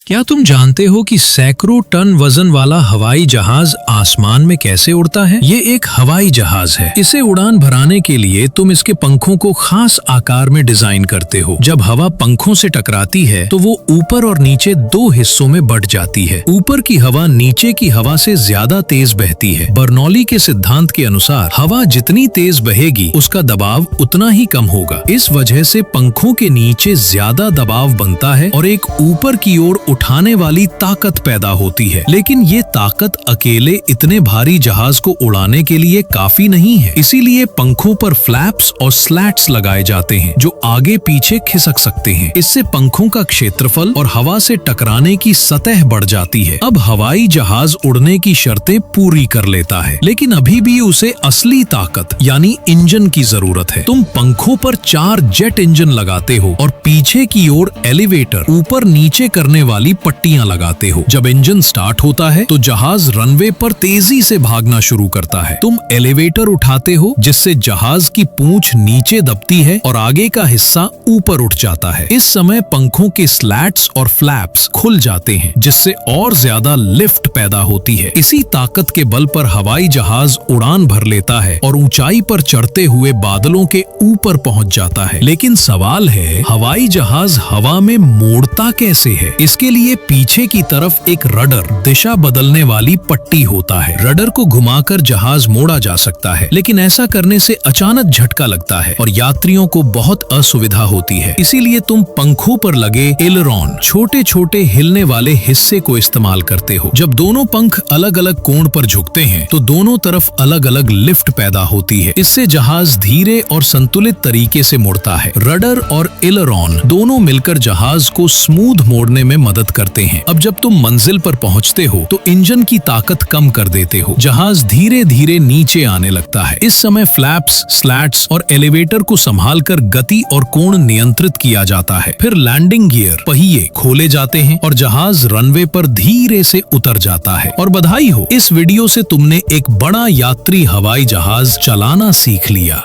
क्या तुम जानते हो कि सैकड़ों टन वजन वाला हवाई जहाज आसमान में कैसे उड़ता है? ये एक हवाई जहाज है। इसे उड़ान भराने के लिए तुम इसके पंखों को खास आकार में डिजाइन करते हो। जब हवा पंखों से टकराती है तो वो ऊपर और नीचे दो हिस्सों में बंट जाती है। ऊपर की हवा नीचे की हवा से ज्यादा तेज बहती है। बर्नौली के सिद्धांत के अनुसार हवा जितनी तेज बहेगी उसका दबाव उतना ही कम होगा। इस वजह से पंखों के नीचे ज्यादा दबाव बनता है और एक ऊपर की ओर उठाने वाली ताकत पैदा होती है। लेकिन ये ताकत अकेले इतने भारी जहाज को उड़ाने के लिए काफी नहीं है। इसीलिए पंखों पर फ्लैप्स और स्लैट्स लगाए जाते हैं जो आगे पीछे खिसक सकते हैं। इससे पंखों का क्षेत्रफल और हवा से टकराने की सतह बढ़ जाती है। अब हवाई जहाज उड़ने की शर्तें पूरी कर लेता है, लेकिन अभी भी उसे असली ताकत यानी इंजन की जरूरत है। तुम पंखों पर 4 जेट इंजन लगाते हो और पीछे की ओर एलिवेटर ऊपर नीचे करने वाली पट्टियां लगाते हो। जब इंजन स्टार्ट होता है तो जहाज रनवे पर तेजी से भागना शुरू करता है। तुम एलिवेटर उठाते हो जिससे जहाज की पूंछ नीचे दबती है और आगे का हिस्सा ऊपर उठ जाता है। इस समय पंखों के स्लैट्स और फ्लैप्स खुल जाते हैं जिससे और ज्यादा लिफ्ट पैदा होती है। इसी ताकत के बल पर हवाई जहाज उड़ान भर लेता है और ऊंचाई पर चढ़ते हुए बादलों के ऊपर पहुंच जाता है। लेकिन सवाल है, हवाई जहाज हवा में मोड़ता कैसे है? इसके लिए पीछे की तरफ एक रडर दिशा बदलने वाली पट्टी होता है। रडर को घुमाकर जहाज मोड़ा जा सकता है, लेकिन ऐसा करने से अचानक झटका लगता है और यात्रियों को बहुत असुविधा होती है। इसीलिए तुम पंखों पर लगे एलरॉन छोटे छोटे हिलने वाले हिस्से को इस्तेमाल करते हो। जब दोनों पंख अलग अलग कोण पर झुकते हैं तो दोनों तरफ अलग अलग लिफ्ट पैदा होती है। इससे जहाज धीरे और संतुलित तरीके से मुड़ता है। रडर और एलरॉन दोनों मिलकर जहाज को स्मूथ मोड़ने में मदद करते हैं। अब जब तुम मंजिल पर पहुंचते हो तो इंजन की ताकत कम कर देते हो। जहाज धीरे धीरे नीचे आने लगता है। इस समय फ्लैप्स, स्लैट्स और एलिवेटर को संभालकर गति और कोण नियंत्रित किया जाता है। फिर लैंडिंग गियर पहिए खोले जाते हैं और जहाज रनवे पर धीरे से उतर जाता है। और बधाई हो, इस वीडियो से तुमने एक बड़ा यात्री हवाई जहाज चलाना सीख लिया।